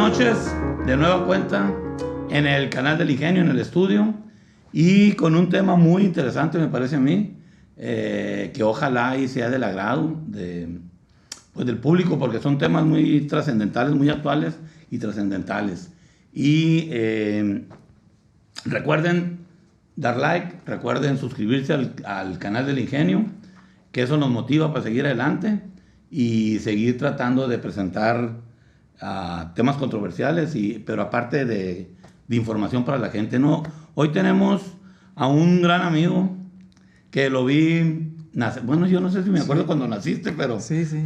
noches, de nueva cuenta, en el canal del Ingenio, en el estudio, y con un tema muy interesante, me parece a mí, que ojalá y sea del agrado del público, porque son temas muy trascendentales, muy actuales y trascendentales. Y recuerden dar like, recuerden suscribirse al canal del Ingenio, que eso nos motiva para seguir adelante y seguir tratando de presentar temas controversiales, pero aparte de información para la gente. No, hoy tenemos a un gran amigo que lo vi nacer. Bueno, yo no sé si me acuerdo cuando naciste, pero,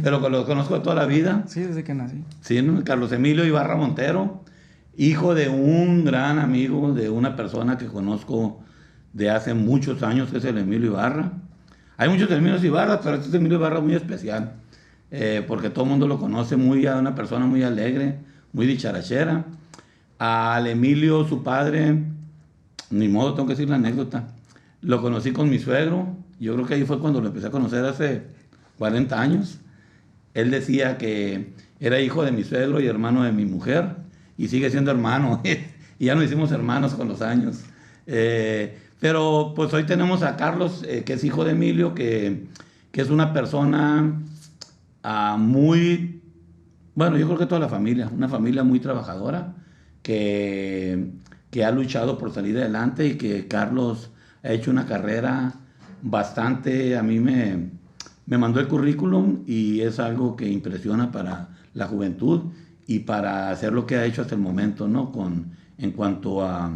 pero lo conozco de toda la vida. Sí, desde que nací. Sí, ¿no? Carlos Emilio Ibarra Montero, hijo de un gran amigo, de una persona que conozco de hace muchos años, que es el Emilio Ibarra. Hay muchos Emilios Ibarra, pero este es Emilio Ibarra muy especial. Porque todo el mundo lo conoce, una persona muy alegre, muy dicharachera. Al Emilio, su padre, ni modo, tengo que decir la anécdota, lo conocí con mi suegro. Yo creo que ahí fue cuando lo empecé a conocer, hace 40 años. Él decía que era hijo de mi suegro y hermano de mi mujer, y sigue siendo hermano, y ya nos hicimos hermanos con los años. Pero pues hoy tenemos a Carlos, que es hijo de Emilio, que es una persona muy, bueno, yo creo que toda la familia, una familia muy trabajadora, que ha luchado por salir adelante, y que Carlos ha hecho una carrera bastante, a mí me mandó el currículum, y es algo que impresiona para la juventud y para hacer lo que ha hecho hasta el momento, ¿no? En cuanto a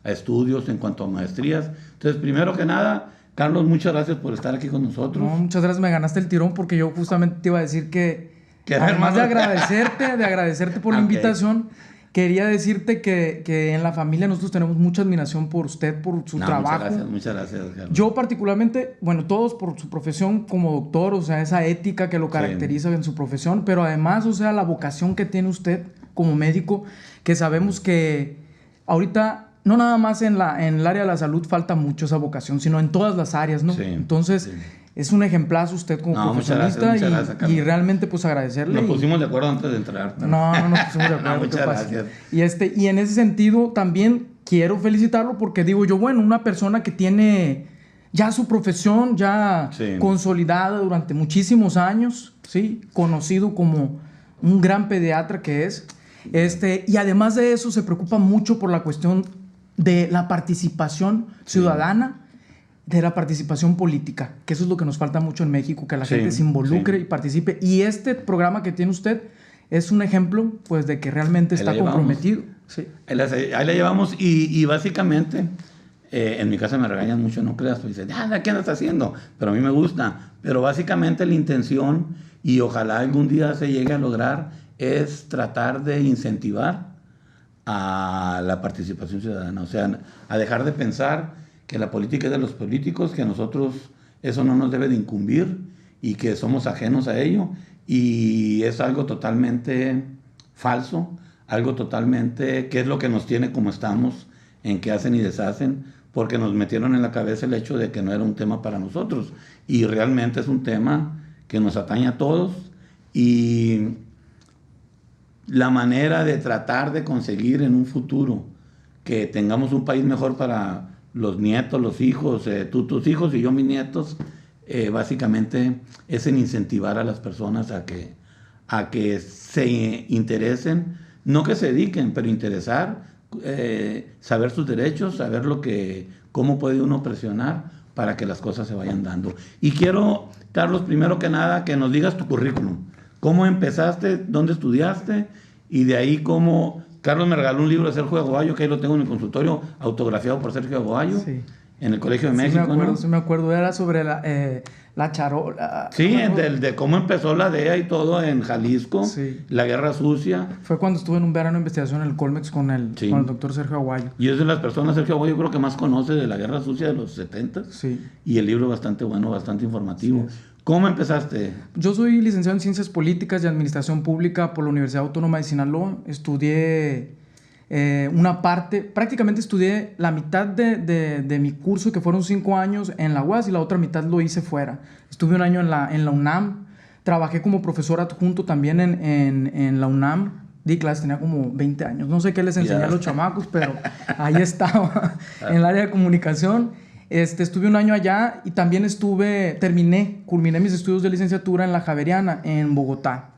estudios, en cuanto a maestrías. Entonces, primero que nada, Carlos, muchas gracias por estar aquí con nosotros. No, muchas gracias, me ganaste el tirón, porque yo justamente te iba a decir que además de agradecerte por la invitación, quería decirte que en la familia nosotros tenemos mucha admiración por usted, por su trabajo. Muchas gracias, Carlos. Yo particularmente, bueno, todos por su profesión como doctor, o sea, esa ética que lo caracteriza en su profesión, pero además, o sea, la vocación que tiene usted como médico, que sabemos que ahorita no nada más en el área de la salud falta mucho esa vocación, sino en todas las áreas, ¿no? Sí, entonces, es un ejemplazo usted como profesionista, muchas gracias, y realmente pues agradecerle. Nos pusimos de acuerdo antes de entrar. No nos pusimos de acuerdo. Muchas gracias. Y en ese sentido también quiero felicitarlo, porque digo yo, bueno, una persona que tiene ya su profesión ya consolidada durante muchísimos años, ¿sí? Conocido como un gran pediatra que es, y además de eso se preocupa mucho por la cuestión de la participación ciudadana, de la participación política, que eso es lo que nos falta mucho en México, que la gente se involucre y participe. Y este programa que tiene usted es un ejemplo, pues, de que realmente está comprometido. Sí. Ahí la llevamos, y básicamente, en mi casa me regañan mucho, no creas, pues dicen, ¿qué andas haciendo? Pero a mí me gusta. Pero básicamente la intención, y ojalá algún día se llegue a lograr, es tratar de incentivar a la participación ciudadana, o sea, a dejar de pensar que la política es de los políticos, que a nosotros eso no nos debe de incumbir y que somos ajenos a ello, y es algo totalmente falso, algo totalmente que es lo que nos tiene como estamos, en que hacen y deshacen, porque nos metieron en la cabeza el hecho de que no era un tema para nosotros, y realmente es un tema que nos atañe a todos, y la manera de tratar de conseguir en un futuro que tengamos un país mejor para los nietos, los hijos, tus hijos y yo mis nietos, básicamente es en incentivar a las personas a que se interesen, no que se dediquen, pero interesar, saber sus derechos, saber cómo puede uno presionar para que las cosas se vayan dando. Y quiero, Carlos, primero que nada, que nos digas tu currículum. ¿Cómo empezaste? ¿Dónde estudiaste? Y de ahí cómo... Carlos me regaló un libro de Sergio Aguayo, que ahí lo tengo en mi consultorio, autografiado por Sergio Aguayo, en el Colegio de México. Sí me acuerdo. Era sobre la charola. Sí, de cómo empezó la DEA y todo en Jalisco, la Guerra Sucia. Fue cuando estuve en un verano de investigación en el Colmex con el doctor Sergio Aguayo. Y es de las personas, Sergio Aguayo, creo que más conoce de la Guerra Sucia de los 70. Sí. Y el libro es bastante bueno, bastante informativo. Sí. ¿Cómo empezaste? Yo soy licenciado en Ciencias Políticas y Administración Pública por la Universidad Autónoma de Sinaloa. Estudié prácticamente estudié la mitad de mi curso, que fueron 5 años en la UAS, y la otra mitad lo hice fuera. Estuve un año en la UNAM, trabajé como profesor adjunto también en la UNAM di clases, tenía como 20 años. No sé qué les enseñé a los chamacos, pero ahí estaba, en el área de comunicación. Estuve un año allá y también culminé mis estudios de licenciatura en la Javeriana, en Bogotá.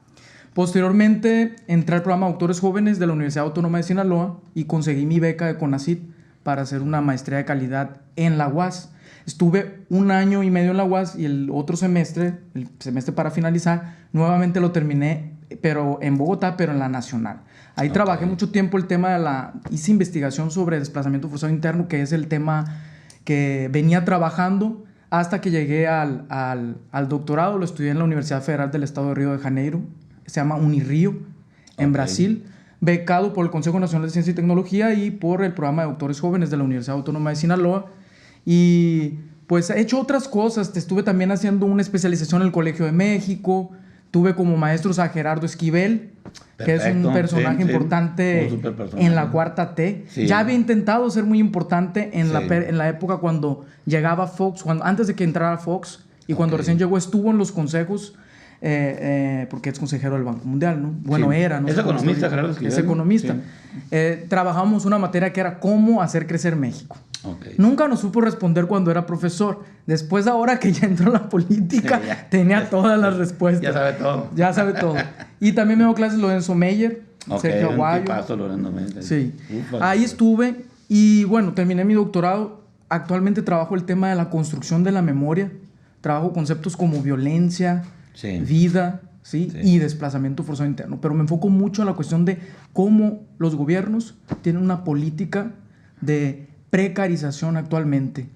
Posteriormente entré al programa de Doctores Jóvenes de la Universidad Autónoma de Sinaloa y conseguí mi beca de CONACYT para hacer una maestría de calidad en la UAS. Estuve un año y medio en la UAS y el otro semestre, el semestre para finalizar, nuevamente lo terminé, pero en Bogotá, pero en la Nacional. Ahí trabajé mucho tiempo el tema hice investigación sobre desplazamiento forzado interno, que es el tema que venía trabajando hasta que llegué al doctorado. Lo estudié en la Universidad Federal del Estado de Río de Janeiro, se llama Unirio, en Brasil, becado por el Consejo Nacional de Ciencia y Tecnología y por el programa de Doctores Jóvenes de la Universidad Autónoma de Sinaloa. Y pues he hecho otras cosas. Estuve también haciendo una especialización en el Colegio de México. Tuve como maestros a Gerardo Esquivel, que es un personaje importante en la Cuarta T. Sí. Ya había intentado ser muy importante en la época cuando llegaba Fox, antes de que entrara Fox, y cuando recién llegó estuvo en los consejos, porque es consejero del Banco Mundial, ¿no? Bueno, era, ¿no? Es economista, Gerardo Esquivel. Es economista. Sí. Trabajamos una materia que era cómo hacer crecer México. Nunca nos supo responder cuando era profesor. Después, ahora que ya entró en la política, tenía todas las respuestas. Ya sabe todo. Y también me dio clases Lorenzo Meyer, Sergio Aguayo. Lorenzo Meyer. Sí. Ahí estuve y bueno, terminé mi doctorado. Actualmente trabajo el tema de la construcción de la memoria. Trabajo conceptos como violencia, vida, y desplazamiento forzado interno. Pero me enfoco mucho en la cuestión de cómo los gobiernos tienen una política de precarización actualmente,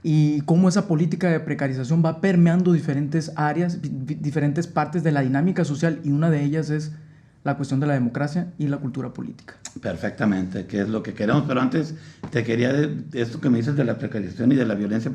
y cómo esa política de precarización va permeando diferentes áreas, diferentes partes de la dinámica social, y una de ellas es la cuestión de la democracia y la cultura política. Perfectamente, que es lo que queremos. Pero antes te quería, de esto que me dices de la precarización y de la violencia,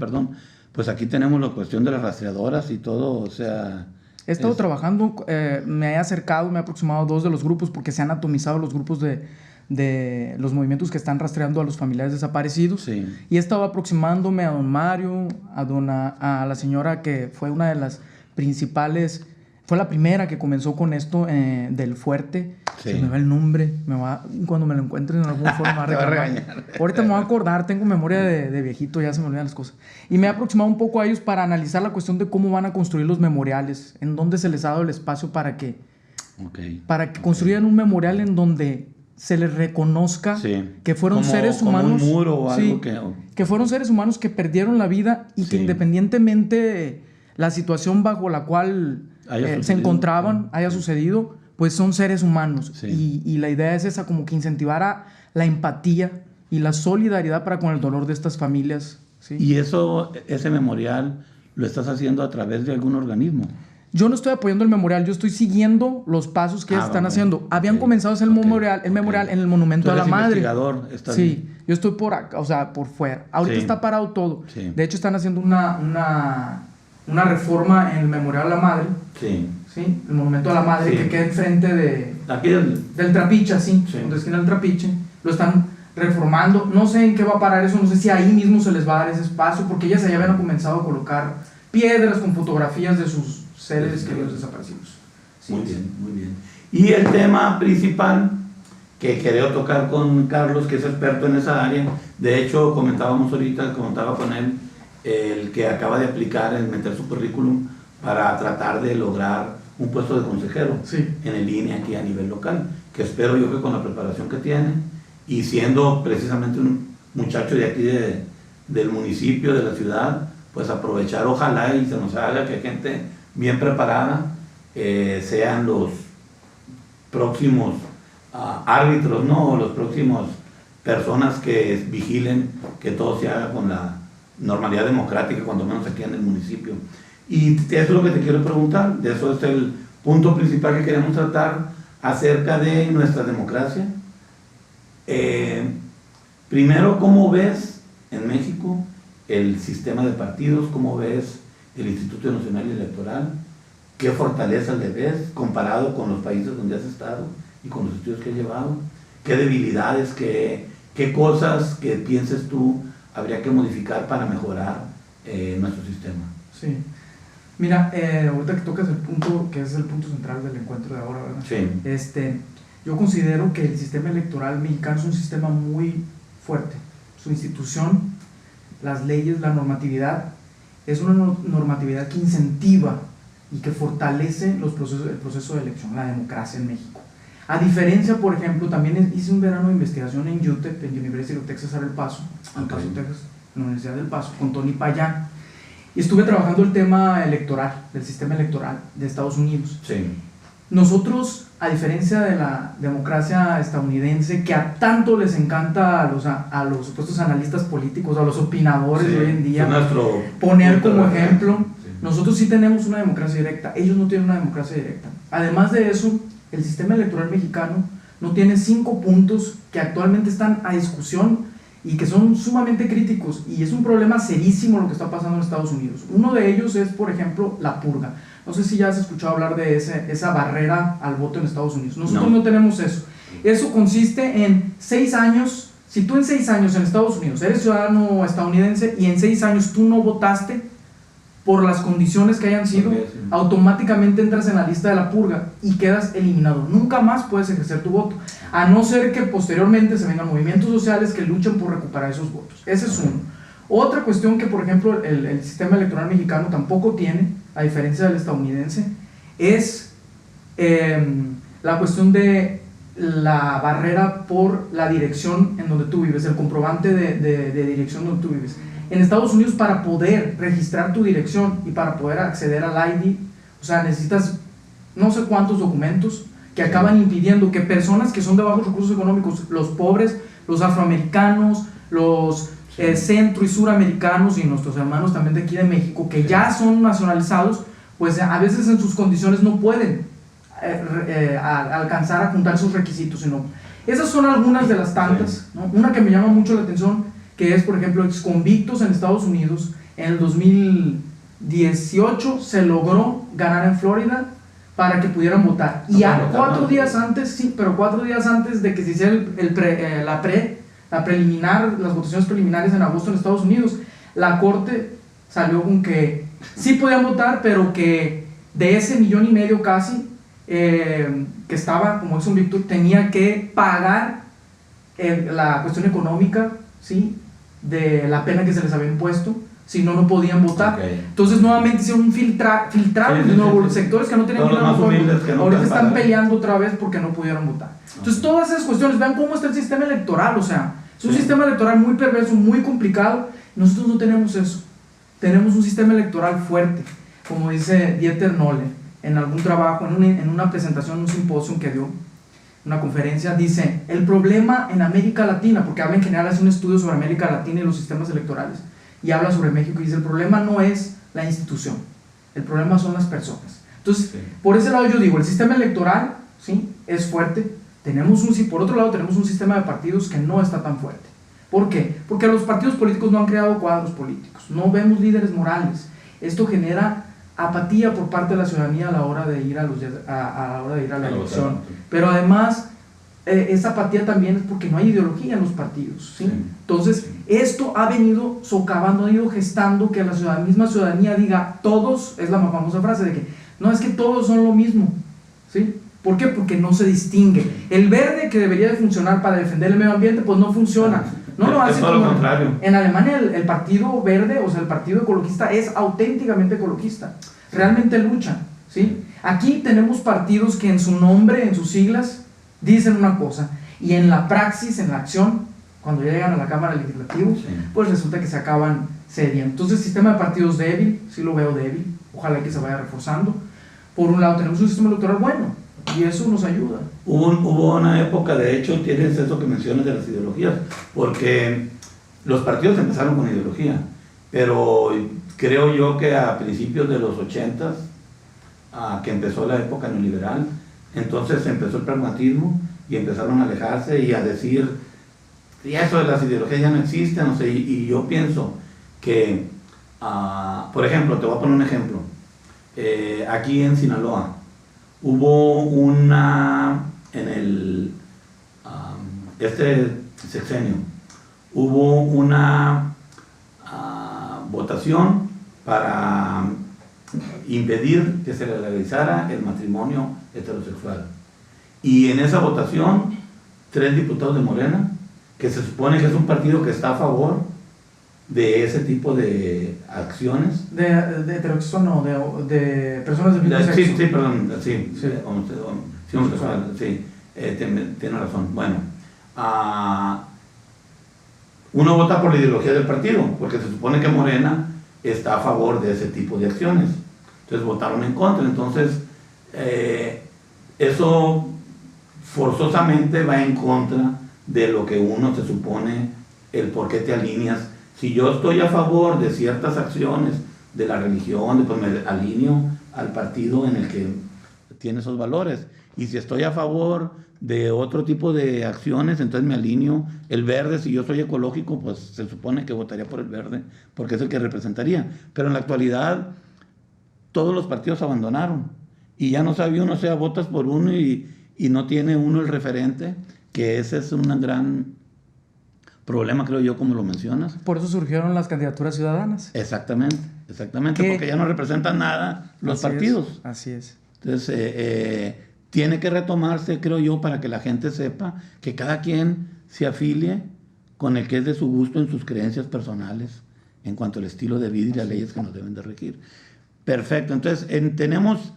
pues aquí tenemos la cuestión de las rastreadoras y todo, o sea... He estado trabajando, me he aproximado a 2 de los grupos, porque se han atomizado los grupos de los movimientos que están rastreando a los familiares desaparecidos. Y he estado aproximándome a don Mario, a la señora que fue una de las principales, fue la primera que comenzó con esto del Fuerte. Se me va el nombre, cuando me lo encuentre en alguna forma me va a regañar. Ahorita me voy a acordar, tengo memoria de viejito, ya se me olvidan las cosas. Y me he aproximado un poco a ellos para analizar la cuestión de cómo van a construir los memoriales, en dónde se les ha dado el espacio para que construyan un memorial en donde se les reconozca que fueron seres humanos, como un muro o algo que fueron seres humanos que perdieron la vida y que independientemente la situación bajo la cual se encontraban haya sucedido, pues son seres humanos. Y la idea es esa, como que incentivar a la empatía y la solidaridad para con el dolor de estas familias. ¿Y ese memorial lo estás haciendo a través de algún organismo? Yo no estoy apoyando el memorial, yo estoy siguiendo los pasos que están haciendo. Habían comenzado a hacer el memorial en el Monumento a la Madre. Yo estoy por acá, o sea, por fuera. Ahorita está parado todo. De hecho, están haciendo una reforma en el Memorial a la Madre. El Monumento a la Madre, que queda enfrente del Trapiche, donde esquina del Trapiche. Lo están reformando. No sé en qué va a parar eso, no sé si ahí mismo se les va a dar ese espacio, porque ya habían comenzado a colocar piedras con fotografías de sus seres queridos desaparecidos. Muy bien. Y el tema principal que quería tocar con Carlos, que es experto en esa área, de hecho comentaba con él, el que acaba de aplicar en meter su currículum para tratar de lograr un puesto de consejero en el INE aquí a nivel local, que espero yo que con la preparación que tiene y siendo precisamente un muchacho de aquí del municipio, de la ciudad, pues aprovechar, ojalá y se nos haga que gente bien preparada sean los próximos árbitros, ¿no? O los próximos personas que vigilen que todo se haga con la normalidad democrática, cuando menos aquí en el municipio. Y eso es lo que te quiero preguntar, de eso es el punto principal que queremos tratar acerca de nuestra democracia. Primero, ¿cómo ves en México el sistema de partidos? ¿Cómo ves el Instituto Nacional Electoral? ¿Qué fortalezas le ves comparado con los países donde has estado y con los estudios que has llevado? ¿Qué debilidades, qué cosas que pienses tú habría que modificar para mejorar nuestro sistema? Mira, ahorita que tocas el punto, que es el punto central del encuentro de ahora, ¿verdad? Yo considero que el sistema electoral mexicano es un sistema muy fuerte. Su institución, las leyes, la normatividad, es una normatividad que incentiva y que fortalece el proceso de elección, la democracia en México. A diferencia, por ejemplo, también hice un verano de investigación en UTEP, en University of Texas at El Paso, en El Paso, Texas, en la Universidad del Paso, con Tony Payán, y estuve trabajando el tema electoral, del sistema electoral de Estados Unidos. Sí. Nosotros, a diferencia de la democracia estadounidense, que a tanto les encanta a los supuestos analistas políticos, a los opinadores de hoy en día, poner como ejemplo, nosotros sí tenemos una democracia directa, ellos no tienen una democracia directa. Además de eso, el sistema electoral mexicano no tiene 5 puntos que actualmente están a discusión y que son sumamente críticos, y es un problema serísimo lo que está pasando en Estados Unidos. Uno de ellos es, por ejemplo, la purga. No sé si ya has escuchado hablar de esa barrera al voto en Estados Unidos. Nosotros no tenemos eso. Eso consiste en 6 años. Si tú en 6 años en Estados Unidos eres ciudadano estadounidense y en 6 años tú no votaste por las condiciones que hayan sido, automáticamente entras en la lista de la purga y quedas eliminado. Nunca más puedes ejercer tu voto, a no ser que posteriormente se vengan movimientos sociales que luchen por recuperar esos votos. Ese es uno. Otra cuestión que, por ejemplo, el sistema electoral mexicano tampoco tiene, a diferencia del estadounidense, es la cuestión de la barrera por la dirección en donde tú vives, el comprobante de dirección donde tú vives. En Estados Unidos, para poder registrar tu dirección y para poder acceder al ID, o sea, necesitas no sé cuántos documentos que acaban impidiendo que personas que son de bajos recursos económicos, los pobres, los afroamericanos, los centro y suramericanos y nuestros hermanos también de aquí de México, que ya son nacionalizados, pues a veces en sus condiciones no pueden alcanzar a juntar sus requisitos. Sino, esas son algunas de las tantas, ¿no? Una que me llama mucho la atención, que es, por ejemplo, exconvictos en Estados Unidos. En el 2018 se logró ganar en Florida para que pudieran votar. Y a 4 días antes, sí, pero 4 días antes de que se hiciera la preliminar, las votaciones preliminares en agosto en Estados Unidos, la corte salió con que sí podían votar, pero que de ese 1,5 millones casi que estaba como exconvicto, tenía que pagar la cuestión económica, ¿sí?, de la pena que se les había impuesto, si no, no podían votar. Entonces nuevamente hicieron un filtrado de nuevo, los sectores que no tenían dinero, ahorita están peleando otra vez porque no pudieron votar. Entonces todas esas cuestiones, vean cómo está el sistema electoral, o sea, es un sistema electoral muy perverso, muy complicado. Nosotros no tenemos eso. Tenemos un sistema electoral fuerte, como dice Dieter Nolle en algún trabajo, en una presentación, un simposio que dio, una conferencia, dice: el problema en América Latina, porque habla en general, hace un estudio sobre América Latina y los sistemas electorales, y habla sobre México, y dice: el problema no es la institución, el problema son las personas. Entonces, por ese lado yo digo, el sistema electoral, ¿sí?, es fuerte. Por otro lado, tenemos un sistema de partidos que no está tan fuerte. ¿Por qué? Porque los partidos políticos no han creado cuadros políticos, no vemos líderes morales. Esto genera apatía por parte de la ciudadanía a la hora de ir a la elección. Pero además, esa apatía también es porque no hay ideología en los partidos, ¿sí? Entonces, esto ha venido socavando, ha ido gestando que la misma ciudadanía diga: todos, es la más famosa frase de que no, es que todos son lo mismo, ¿sí? ¿Por qué? Porque no se distingue. El verde, que debería de funcionar para defender el medio ambiente, pues no funciona. No lo hace. Es todo lo contrario. En Alemania el partido verde, o sea, el partido ecologista, es auténticamente ecologista. Realmente lucha, ¿sí? Aquí tenemos partidos que en su nombre, en sus siglas, dicen una cosa, y en la praxis, en la acción, cuando ya llegan a la Cámara Legislativa, pues resulta que se acaban cediendo. Entonces, el sistema de partidos débil, sí lo veo débil, ojalá que se vaya reforzando. Por un lado tenemos un sistema electoral bueno, y eso nos ayuda. Hubo una época, de hecho, tienes eso que mencionas de las ideologías, porque los partidos empezaron con ideología, pero creo yo que a principios de los 80s, que empezó la época neoliberal, entonces empezó el pragmatismo y empezaron a alejarse y a decir: y eso de las ideologías ya no existen, no sé, y yo pienso que, por ejemplo, te voy a poner un ejemplo, aquí en Sinaloa, hubo este sexenio, hubo una votación para impedir que se legalizara el matrimonio heterosexual. Y en esa votación, 3 diputados de Morena, que se supone que es un partido que está a favor de ese tipo de acciones. De heterosexual, no, de personas del mismo sexo. Sí, perdón, homosexual, sí, tiene razón. Bueno, uno vota por la ideología del partido, porque se supone que Morena está a favor de ese tipo de acciones. Entonces votaron en contra. Entonces, eso forzosamente va en contra de lo que uno se supone, el por qué te alineas. Si yo estoy a favor de ciertas acciones de la religión, pues me alineo al partido en el que tiene esos valores. Y si estoy a favor de otro tipo de acciones, entonces me alineo el verde. Si yo soy ecológico, pues se supone que votaría por el verde, porque es el que representaría. Pero en la actualidad, todos los partidos abandonaron. Y ya no sabe uno, o sea, votas por uno y no tiene uno el referente, que ese es un gran problema, creo yo, como lo mencionas. Por eso surgieron las candidaturas ciudadanas. Exactamente, porque ya no representan nada los partidos. Así es. Entonces, tiene que retomarse, creo yo, para que la gente sepa que cada quien se afilie con el que es de su gusto en sus creencias personales, en cuanto al estilo de vida y las leyes que nos deben de regir. Perfecto, entonces tenemos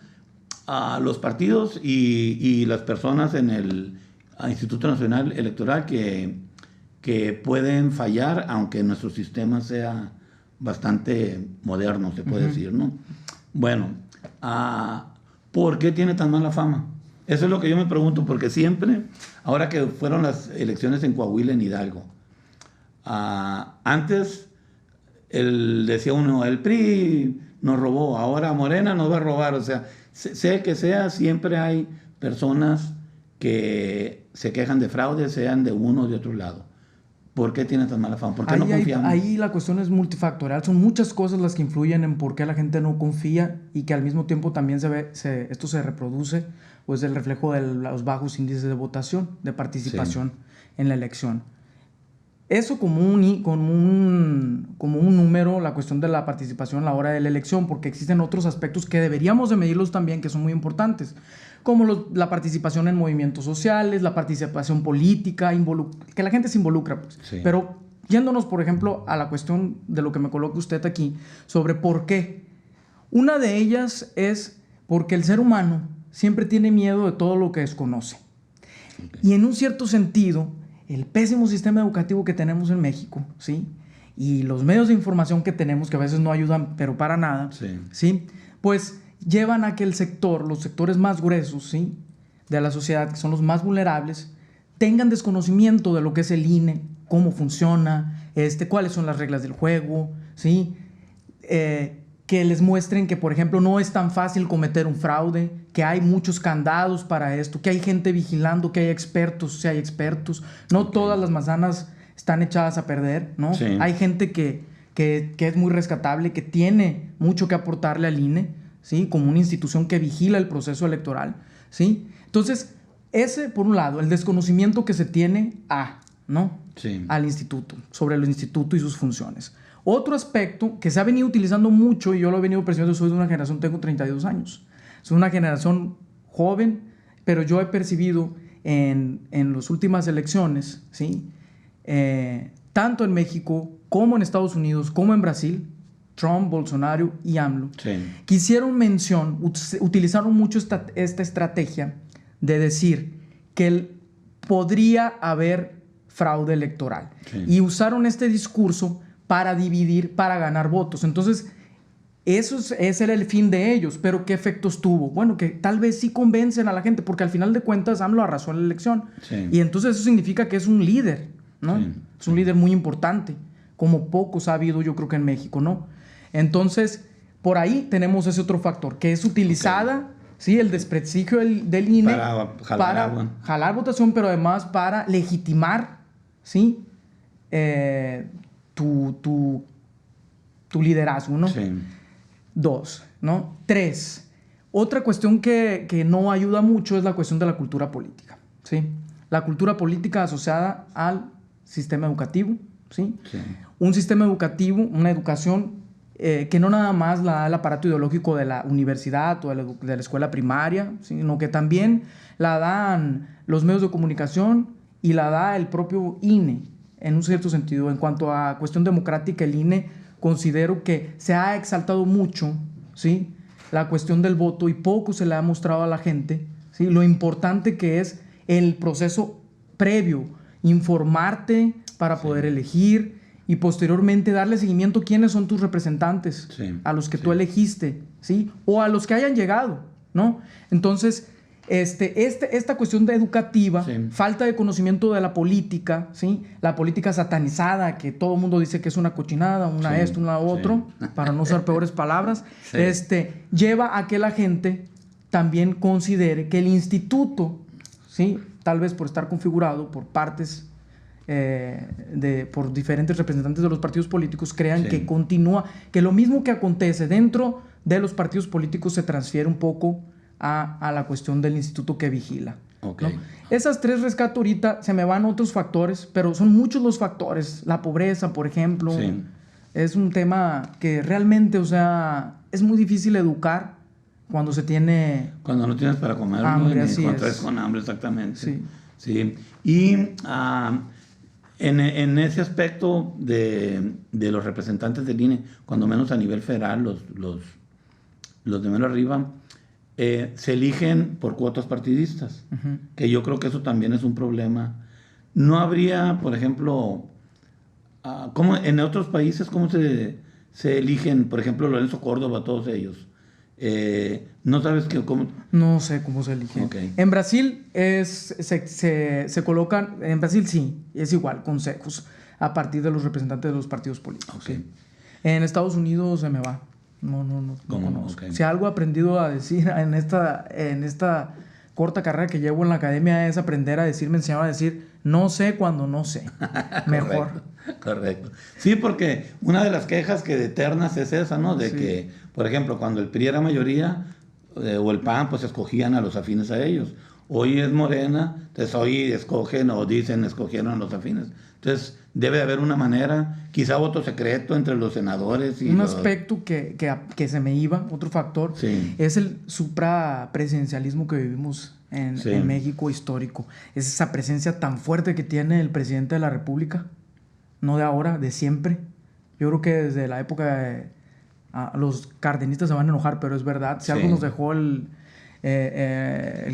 a los partidos y las personas en el Instituto Nacional Electoral que pueden fallar, aunque nuestro sistema sea bastante moderno, se puede decir, ¿no? Bueno, ¿por qué tiene tan mala fama? Eso es lo que yo me pregunto, porque siempre, ahora que fueron las elecciones en Coahuila, en Hidalgo, antes decía uno, el PRI nos robó, ahora Morena nos va a robar, o sea, sea que sea, siempre hay personas que se quejan de fraude, sean de uno o de otro lado. ¿Por qué tiene tan mala fama? ¿Por qué no confiamos? Ahí la cuestión es multifactorial. Son muchas cosas las que influyen en por qué la gente no confía y que al mismo tiempo también esto se reproduce, o es el reflejo de los bajos índices de votación, de participación en la elección. Eso como un número, la cuestión de la participación a la hora de la elección, porque existen otros aspectos que deberíamos de medirlos también, que son muy importantes, como la participación en movimientos sociales, la participación política, que la gente se involucra. Pues. Sí. Pero yéndonos, por ejemplo, a la cuestión de lo que me coloca usted aquí, sobre por qué. Una de ellas es porque el ser humano siempre tiene miedo de todo lo que desconoce. Okay. Y en un cierto sentido, el pésimo sistema educativo que tenemos en México, ¿sí? Y los medios de información que tenemos, que a veces no ayudan, pero para nada, ¿sí? Pues llevan a que los sectores más gruesos, ¿sí?, de la sociedad, que son los más vulnerables, tengan desconocimiento de lo que es el INE, cómo funciona, cuáles son las reglas del juego, ¿sí? Que les muestren que, por ejemplo, no es tan fácil cometer un fraude, que hay muchos candados para esto, que hay gente vigilando, que hay expertos, si hay expertos. No todas las manzanas están echadas a perder, ¿no? Sí. Hay gente que es muy rescatable, que tiene mucho que aportarle al INE, ¿sí?, como una institución que vigila el proceso electoral, ¿sí? Entonces, ese, por un lado, el desconocimiento que se tiene al instituto, sobre el instituto y sus funciones. Otro aspecto que se ha venido utilizando mucho, y yo lo he venido percibiendo, soy de una generación, tengo 32 años, soy una generación joven, pero yo he percibido en las últimas elecciones, ¿sí?, tanto en México como en Estados Unidos, como en Brasil, Trump, Bolsonaro y AMLO, que hicieron mención, utilizaron mucho esta estrategia de decir que podría haber fraude electoral. Y usaron este discurso para dividir, para ganar votos. Entonces, ese era el fin de ellos. ¿Pero qué efectos tuvo? Bueno, que tal vez sí convencen a la gente, porque al final de cuentas AMLO arrasó en la elección. Y entonces eso significa que es un líder, ¿no? Es un líder muy importante, como pocos ha habido, yo creo que en México, ¿no? Entonces, por ahí tenemos ese otro factor, que es utilizada, ¿sí?, el desprestigio del INE para jalar votación, pero además para legitimar, ¿sí?, tu liderazgo, ¿no? 2, ¿no? 3. Otra cuestión que no ayuda mucho es la cuestión de la cultura política, ¿sí? La cultura política asociada al sistema educativo, ¿sí? Un sistema educativo, una educación que no nada más la da el aparato ideológico de la universidad o de la escuela primaria, sino que también la dan los medios de comunicación y la da el propio INE, en un cierto sentido. En cuanto a cuestión democrática, el INE considero que se ha exaltado mucho, ¿sí?, la cuestión del voto y poco se le ha mostrado a la gente, ¿sí?, lo importante que es el proceso previo, informarte para poder elegir y posteriormente darle seguimiento a quiénes son tus representantes, a los que tú elegiste, ¿sí?, o a los que hayan llegado, ¿no? Entonces, esta cuestión de educativa, falta de conocimiento de la política, ¿sí?, la política satanizada, que todo el mundo dice que es una cochinada, una otro, para no usar peores palabras, lleva a que la gente también considere que el instituto, ¿sí?, tal vez por estar configurado por partes, por diferentes representantes de los partidos políticos, crean que continúa, que lo mismo que acontece dentro de los partidos políticos se transfiere un poco a la cuestión del instituto que vigila. ¿No? Esas tres rescato ahorita, se me van otros factores, pero son muchos los factores. La pobreza, por ejemplo, es un tema que realmente, o sea, es muy difícil educar cuando se tiene... Cuando no tienes para comer, hambre, ¿no? así Cuando es. estás con hambre, exactamente. Sí. Y en ese aspecto de los representantes del INE, cuando menos a nivel federal, los de menos arriba, se eligen por cuotas partidistas, que yo creo que eso también es un problema. No habría, por ejemplo, ¿cómo, en otros países, cómo se eligen, por ejemplo, Lorenzo Córdoba, todos ellos? ¿No sabes cómo? No sé cómo se eligen. En Brasil se colocan, en Brasil sí, es igual, consejos a partir de los representantes de los partidos políticos. En Estados Unidos se me va. No conozco. Si algo he aprendido a decir en esta corta carrera que llevo en la academia es aprender a decir, me enseñaron a decir, no sé cuando no sé. Mejor. Correcto. Sí, porque una de las quejas que eternas es esa, ¿no? De que, por ejemplo, cuando el PRI era mayoría, o el PAN, pues escogían a los afines a ellos. Hoy es Morena, entonces hoy escogen o dicen escogieron a los afines. Entonces debe de haber una manera, quizá voto secreto entre los senadores. Un aspecto que se me iba, otro factor, es el suprapresidencialismo que vivimos en México histórico. Es esa presencia tan fuerte que tiene el presidente de la República, no de ahora, de siempre. Yo creo que desde la época los cardenistas se van a enojar, pero es verdad. Si algo nos dejó el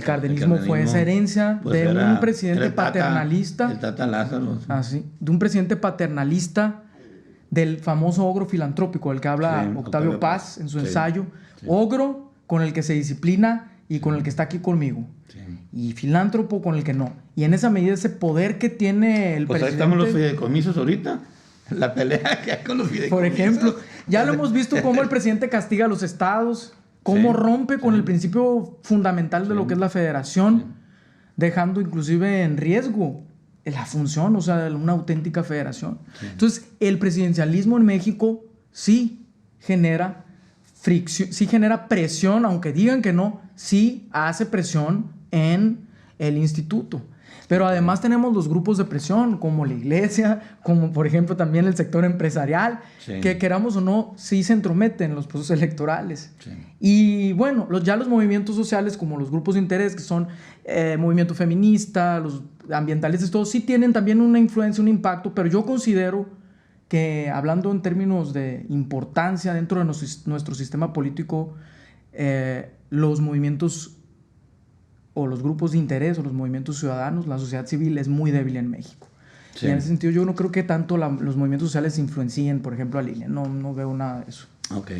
cardenismo fue esa herencia de un presidente paternalista. El Tata Lázaro. De un presidente paternalista, del famoso ogro filantrópico, del que habla Octavio Paz en su ensayo. Ogro con el que se disciplina y con el que está aquí conmigo. Y filántropo con el que no. Y en esa medida ese poder que tiene el presidente... Pues ahí estamos los fideicomisos ahorita. La pelea que hay con los fideicomisos. Por ejemplo, ya lo hemos visto cómo el presidente castiga a los estados, cómo rompe con el principio fundamental de lo que es la federación, dejando inclusive en riesgo la función, o sea, una auténtica federación. Entonces, el presidencialismo en México sí genera fricción, sí genera presión, aunque digan que no, sí hace presión en el instituto. Pero además tenemos los grupos de presión, como la iglesia, como por ejemplo también el sector empresarial, que queramos o no, sí se entrometen en los procesos electorales. Y bueno, ya los movimientos sociales, como los grupos de interés, que son movimiento feminista, los ambientalistas, todos sí tienen también una influencia, un impacto, pero yo considero que, hablando en términos de importancia dentro de nuestro sistema político, los movimientos o los grupos de interés o los movimientos ciudadanos, la sociedad civil es muy débil en México. Y en ese sentido yo no creo que tanto los movimientos sociales influencien, por ejemplo, al INE. No veo nada de eso. Ok.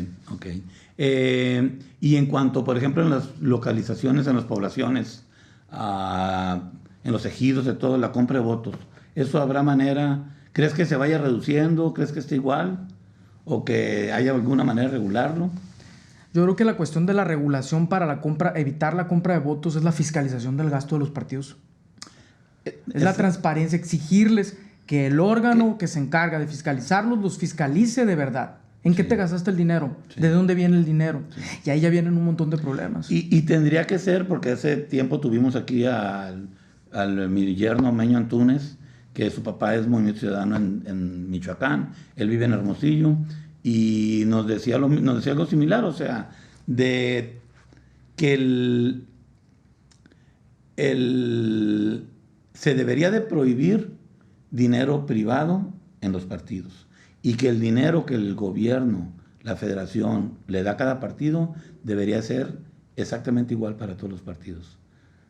Y en cuanto, por ejemplo, en las localizaciones, en las poblaciones, en los ejidos de todo, la compra de votos, ¿eso habrá manera? ¿Crees que se vaya reduciendo? ¿Crees que esté igual? ¿O que haya alguna manera de regularlo? Yo creo que la cuestión de la regulación para evitar la compra de votos es la fiscalización del gasto de los partidos. Es la transparencia, exigirles que el órgano que se encarga de fiscalizarlos los fiscalice de verdad. ¿En qué te gastaste el dinero? ¿De dónde viene el dinero? Y ahí ya vienen un montón de problemas. Y tendría que ser, porque hace tiempo tuvimos aquí al mi yerno Meño Antúnez, que su papá es Movimiento Ciudadano en Michoacán. Él vive en Hermosillo. y nos decía algo similar, o sea, de que se debería de prohibir dinero privado en los partidos y que el dinero que el gobierno, la federación, le da a cada partido debería ser exactamente igual para todos los partidos.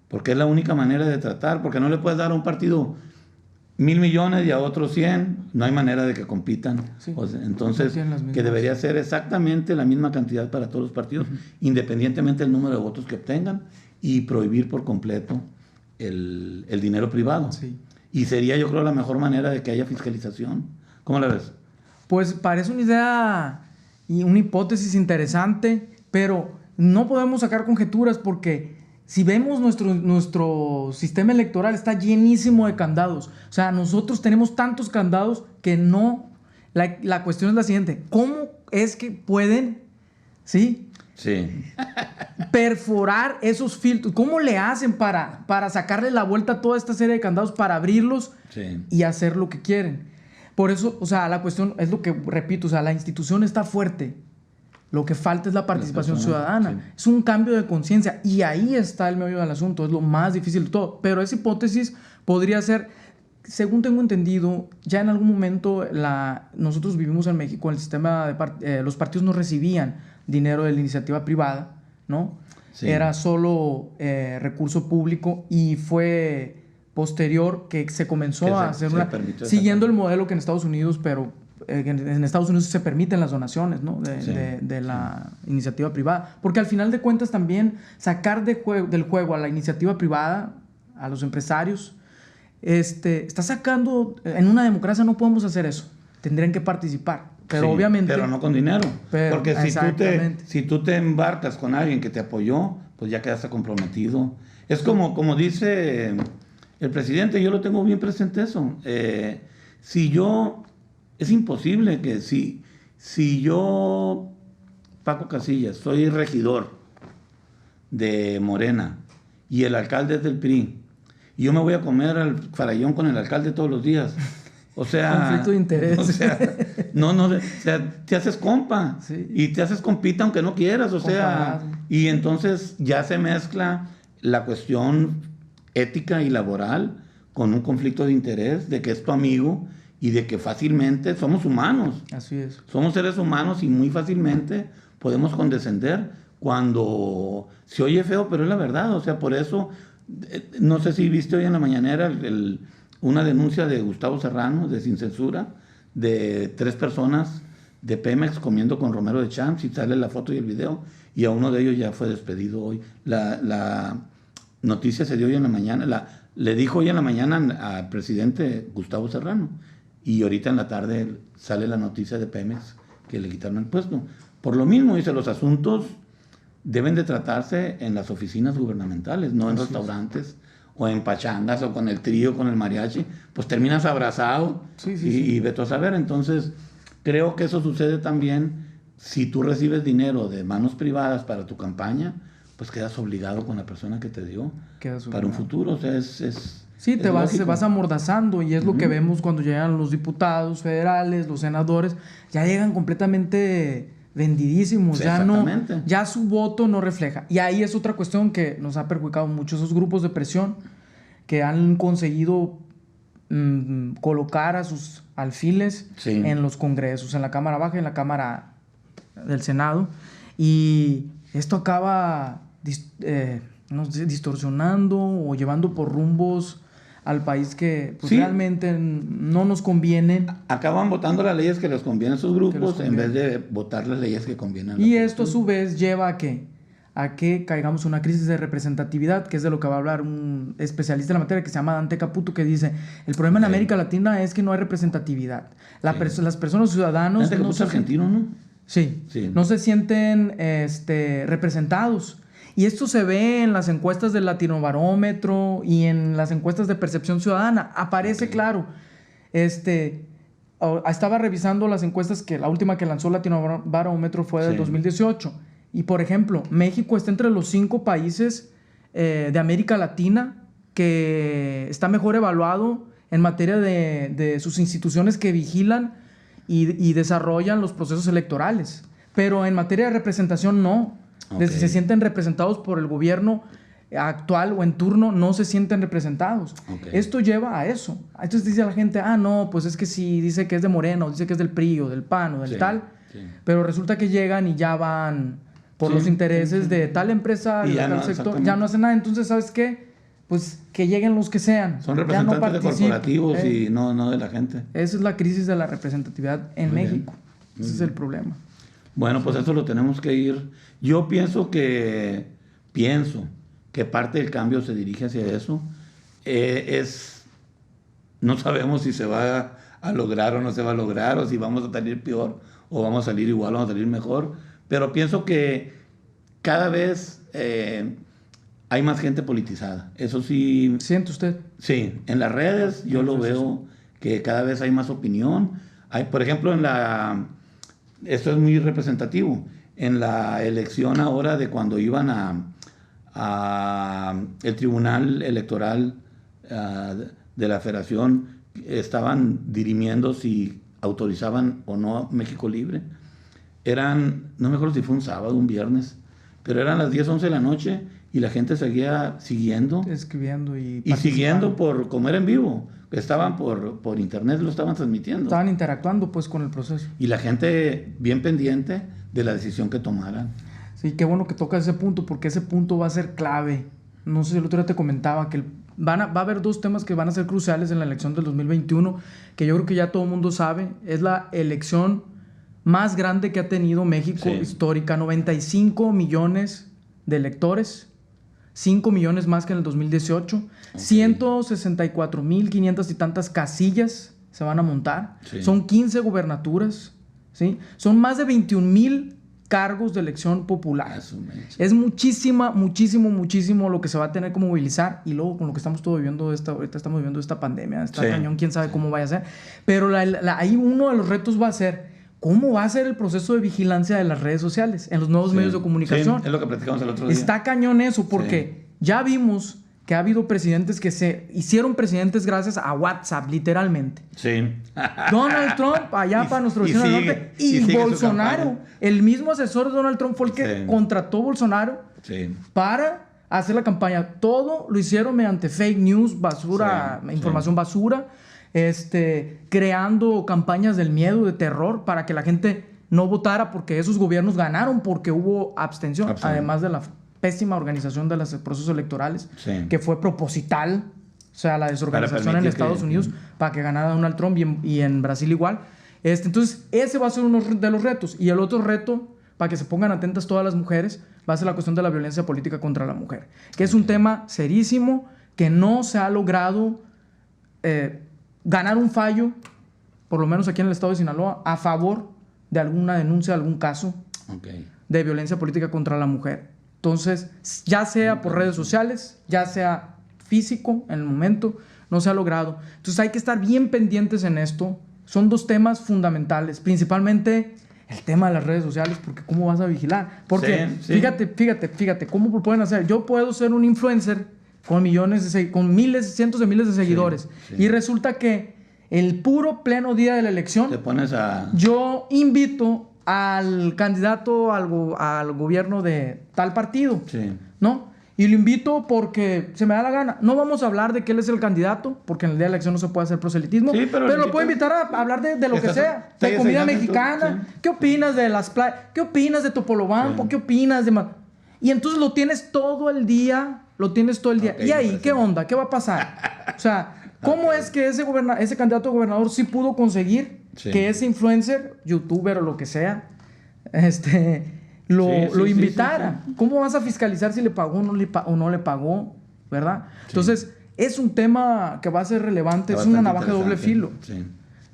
Porque es la única manera de tratar, porque no le puedes dar a un partido 1,000 millones y a otros 100, no hay manera de que compitan. Sí, o sea, entonces, que debería ser exactamente la misma cantidad para todos los partidos, independientemente del número de votos que obtengan, y prohibir por completo el dinero privado. Sí. Y sería, yo creo, la mejor manera de que haya fiscalización. ¿Cómo la ves? Pues parece una idea y una hipótesis interesante, pero no podemos sacar conjeturas porque si vemos nuestro sistema electoral está llenísimo de candados. O sea, nosotros tenemos tantos candados que no... La cuestión es la siguiente. ¿Cómo es que pueden, sí, perforar esos filtros? ¿Cómo le hacen para sacarle la vuelta a toda esta serie de candados, para abrirlos y hacer lo que quieren? Por eso, o sea, la cuestión es lo que repito, o sea, la institución está fuerte. Lo que falta es la participación ciudadana. Sí. Es un cambio de conciencia y ahí está el meollo del asunto. Es lo más difícil de todo. Pero esa hipótesis podría ser, según tengo entendido, ya en algún momento nosotros vivimos en México, el sistema los partidos no recibían dinero de la iniciativa privada, ¿no? Sí. Era solo recurso público y fue posterior que se comenzó a hacer siguiendo el modelo que en Estados Unidos, pero en Estados Unidos se permiten las donaciones, ¿no? de la iniciativa privada. Porque al final de cuentas también sacar del juego a la iniciativa privada, a los empresarios, está sacando... En una democracia no podemos hacer eso. Tendrían que participar. Pero obviamente... Pero no con dinero. Porque si tú te embarcas con alguien que te apoyó, pues ya quedaste comprometido. Es como dice el presidente, yo lo tengo bien presente eso. Es imposible que si yo, Paco Casillas, soy regidor de Morena y el alcalde es del PRI, y yo me voy a comer al farallón con el alcalde todos los días. O sea... conflicto de interés. O sea, o sea, te haces compa y te haces compita aunque no quieras, o sea... Y entonces ya se mezcla la cuestión ética y laboral con un conflicto de interés de que es tu amigo y de que fácilmente somos humanos. Así es. Somos seres humanos y muy fácilmente podemos condescender cuando se oye feo, pero es la verdad. O sea, por eso, no sé si viste hoy en la mañanera una denuncia de Gustavo Serrano, de Sin Censura, de 3 personas de Pemex comiendo con Romero de Champs, y sale la foto y el video, y a uno de ellos ya fue despedido hoy. La noticia se dio hoy en la mañana, le dijo hoy en la mañana al presidente Gustavo Serrano, y ahorita en la tarde sale la noticia de Pemex que le quitaron el puesto. Por lo mismo, dice, los asuntos deben de tratarse en las oficinas gubernamentales, no en restaurantes o en pachangas o con el trío, con el mariachi. Pues terminas abrazado y vete a saber. Entonces, creo que eso sucede también si tú recibes dinero de manos privadas para tu campaña, pues quedas obligado con la persona que te dio para un futuro. O sea, sí, te vas amordazando, y es lo que vemos cuando llegan los diputados federales, los senadores, ya llegan completamente vendidísimos, ya su voto no refleja. Y ahí es otra cuestión que nos ha perjudicado mucho, esos grupos de presión que han conseguido colocar a sus alfiles en los congresos, en la Cámara Baja y en la Cámara del Senado, y esto acaba distorsionando o llevando por rumbos al país que realmente no nos convienen. Acaban votando las leyes que les convienen a esos grupos en vez de votar las leyes que convienen a la población. Esto a su vez lleva a que caigamos en una crisis de representatividad, que es de lo que va a hablar un especialista en la materia que se llama Dante Caputo, que dice, el problema en América Latina es que no hay representatividad. Las personas, los ciudadanos... Dante Caputo es argentino, ¿no? Sí, no se sienten representados. Y esto se ve en las encuestas del Latinobarómetro y en las encuestas de percepción ciudadana. Aparece claro. Estaba revisando las encuestas la última que lanzó Latinobarómetro fue del 2018. Y, por ejemplo, México está entre los 5 países de América Latina que está mejor evaluado en materia de sus instituciones que vigilan y desarrollan los procesos electorales. Pero en materia de representación no. Desde se sienten representados por el gobierno actual o en turno, no se sienten representados. Esto lleva a eso. Entonces dice la gente, no, pues es que si dice que es de Morena, o dice que es del PRI, o del PAN, o del tal, pero resulta que llegan y ya van por los intereses de tal empresa, de tal sector, ya no hacen nada. Entonces, ¿sabes qué? Pues que lleguen los que sean. Son representantes de corporativos y no de la gente. Esa es la crisis de la representatividad en México. Ese es el problema. Bueno, pues eso lo tenemos que ir. Yo pienso que parte del cambio se dirige hacia eso. No sabemos si se va a lograr o no se va a lograr, o si vamos a salir peor, o vamos a salir igual, o vamos a salir mejor. Pero pienso que cada vez hay más gente politizada. Eso sí. ¿Siente usted? Sí, en las redes yo lo veo que cada vez hay más opinión. Por ejemplo, esto es muy representativo. En la elección ahora de cuando iban el Tribunal Electoral de la Federación, estaban dirimiendo si autorizaban o no México Libre. No me acuerdo si fue un sábado, un viernes, pero eran las 10, 11 de la noche y la gente seguía siguiendo. Escribiendo y siguiendo como era en vivo. Estaban por internet, lo estaban transmitiendo. Estaban interactuando pues con el proceso. Y la gente bien pendiente de la decisión que tomaran. Sí, qué bueno que tocas ese punto, porque ese punto va a ser clave. No sé si el otro día te comentaba que va a haber dos temas que van a ser cruciales en la elección del 2021, que yo creo que ya todo el mundo sabe. Es la elección más grande que ha tenido México, histórica. 95 millones de electores, 5 millones más que en el 2018. 164,500 y tantas casillas se van a montar. Son 15 gubernaturas, ¿sí? Son más de 21,000 cargos de elección popular. Es muchísimo lo que se va a tener que movilizar, y luego con lo que estamos viviendo ahorita estamos viviendo esta pandemia, cañón, quién sabe cómo vaya a ser. Pero ahí uno de los retos va a ser cómo va a ser el proceso de vigilancia de las redes sociales en los nuevos medios de comunicación. Es lo que platicamos el otro día. Está cañón eso, porque ya vimos que ha habido presidentes que se hicieron presidentes gracias a WhatsApp, literalmente. Donald Trump, allá para nuestro vecino del norte, y Bolsonaro. El mismo asesor de Donald Trump fue el que contrató a Bolsonaro para hacer la campaña. Todo lo hicieron mediante fake news, basura, información basura, creando campañas del miedo, de terror, para que la gente no votara, porque esos gobiernos ganaron porque hubo abstención. Además de la pésima organización de los procesos electorales, que fue proposital, o sea, la desorganización en Estados Unidos para que ganara Donald Trump, y en Brasil igual. Entonces, ese va a ser uno de los retos. Y el otro reto, para que se pongan atentas todas las mujeres, va a ser la cuestión de la violencia política contra la mujer, que es un tema serísimo, que no se ha logrado ganar un fallo, por lo menos aquí en el estado de Sinaloa, a favor de alguna denuncia, de algún caso de violencia política contra la mujer. Entonces, ya sea por redes sociales, ya sea físico en el momento, no se ha logrado. Entonces hay que estar bien pendientes en esto. Son dos temas fundamentales, principalmente el tema de las redes sociales, porque ¿cómo vas a vigilar? Porque fíjate, ¿cómo lo pueden hacer? Yo puedo ser un influencer con con miles, cientos de miles de seguidores, y resulta que el puro pleno día de la elección, te pones yo invito al candidato al gobierno de tal partido, ¿no? Y lo invito porque se me da la gana. No vamos a hablar de que él es el candidato, porque en el día de la elección no se puede hacer proselitismo, pero lo puedo invitar a hablar de lo que sea, de comida mexicana. ¿Qué opinas de las playas? ¿Qué opinas de Topolobampo? ¿Qué opinas de...? Y entonces lo tienes todo el día, ¿Y ahí qué onda? ¿Qué va a pasar? O sea, ¿cómo es que ese candidato a gobernador sí pudo conseguir que ese influencer, youtuber o lo que sea, lo invitara? ¿Cómo vas a fiscalizar si le pagó o no le pagó? ¿Verdad? Entonces, es un tema que va a ser relevante, es una navaja de doble filo.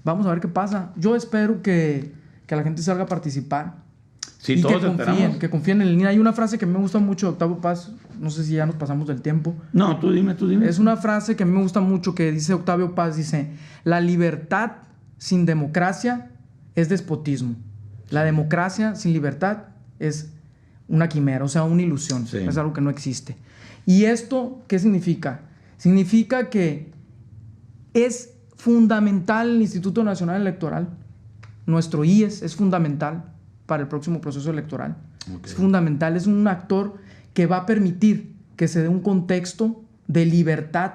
Vamos a ver qué pasa. Yo espero que la gente salga a participar. Y que confíen en el INE. Hay una frase que a mí me gusta mucho de Octavio Paz, no sé si ya nos pasamos del tiempo. No, tú dime. Es una frase que a mí me gusta mucho, que dice Octavio Paz, dice: la libertad sin democracia es despotismo. La democracia sin libertad es una quimera, o sea, una ilusión. Es algo que no existe. ¿Y esto qué significa? Significa que es fundamental el Instituto Nacional Electoral nuestro IES es fundamental para el próximo proceso electoral. Okay. Es fundamental, es un actor que va a permitir que se dé un contexto de libertad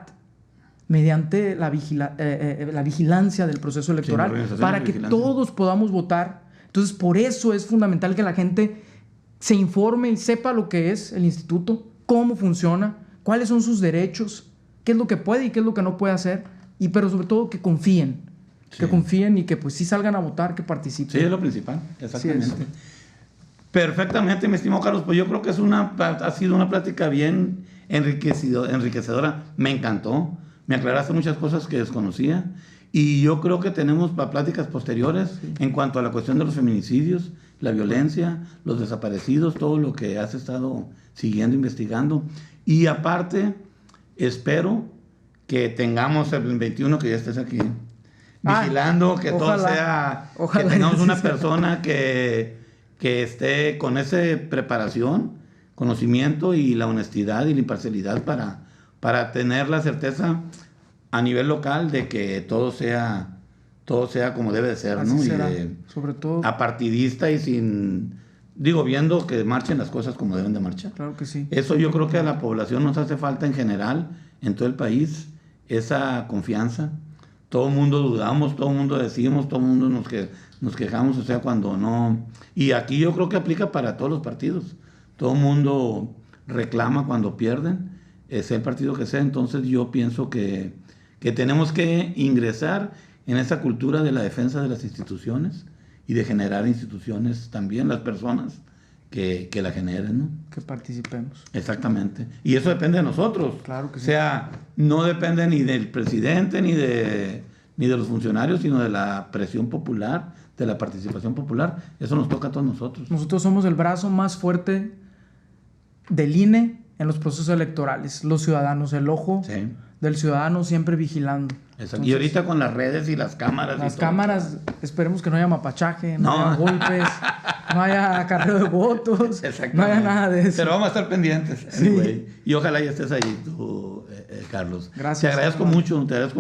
mediante la vigilancia del proceso electoral, para que todos podamos votar. Entonces, por eso es fundamental que la gente se informe y sepa lo que es el instituto, cómo funciona, cuáles son sus derechos, qué es lo que puede y qué es lo que no puede hacer, pero sobre todo que confíen. Sí. Que confíen y que pues sí salgan a votar, que participen. Sí, es lo principal, exactamente. Sí, perfectamente, mi estimado Carlos, pues yo creo que ha sido una plática bien enriquecedora. Me encantó, me aclaraste muchas cosas que desconocía y yo creo que tenemos pláticas posteriores en cuanto a la cuestión de los feminicidios, la violencia, los desaparecidos, todo lo que has estado siguiendo, investigando. Y aparte, espero que tengamos el 21 que ya estés aquí. Vigilando que ojalá, todo sea, ojalá, que tengamos una persona que esté con esa preparación, conocimiento y la honestidad y la imparcialidad para tener la certeza a nivel local de que todo sea como debe de ser, ¿no? Será, sobre todo apartidista y viendo que marchen las cosas como deben de marchar. Claro que sí. Eso yo creo que a la población nos hace falta en general, en todo el país, esa confianza. Todo el mundo dudamos, todo el mundo decimos, todo el mundo nos quejamos, o sea, cuando no... Y aquí yo creo que aplica para todos los partidos. Todo el mundo reclama cuando pierden, sea el partido que sea. Entonces yo pienso que tenemos que ingresar en esa cultura de la defensa de las instituciones y de generar instituciones también, las personas que la generen, ¿no? Que participemos. Exactamente. Y eso depende de nosotros. Claro que sí. O sea, no depende ni del presidente ni de los funcionarios, sino de la presión popular, de la participación popular. Eso nos toca a todos nosotros. Nosotros somos el brazo más fuerte del INE en los procesos electorales. Los ciudadanos, el ojo del ciudadano siempre vigilando. Exacto. Entonces, y ahorita con las redes y las cámaras. Las cámaras, esperemos que no haya mapachaje, no haya golpes, no haya acarreo de votos, no haya nada de eso. Pero vamos a estar pendientes. Sí. Y ojalá ya estés ahí tú, Carlos. Gracias. Te agradezco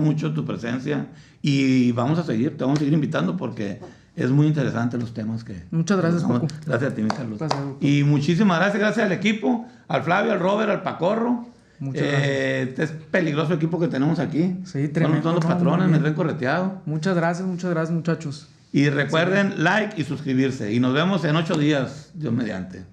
mucho tu presencia y te vamos a seguir invitando porque es muy interesante los temas que... Muchas gracias, Paco. Gracias a ti, Carlos. Gracias, y muchísimas gracias al equipo, al Flavio, al Robert, al Pacorro. Muchas gracias. Es peligroso equipo que tenemos aquí. Sí, tremendo. Son los patrones, me ven correteado. Muchas gracias, muchachos. Y recuerden like y suscribirse. Y nos vemos en 8 días, Dios mediante.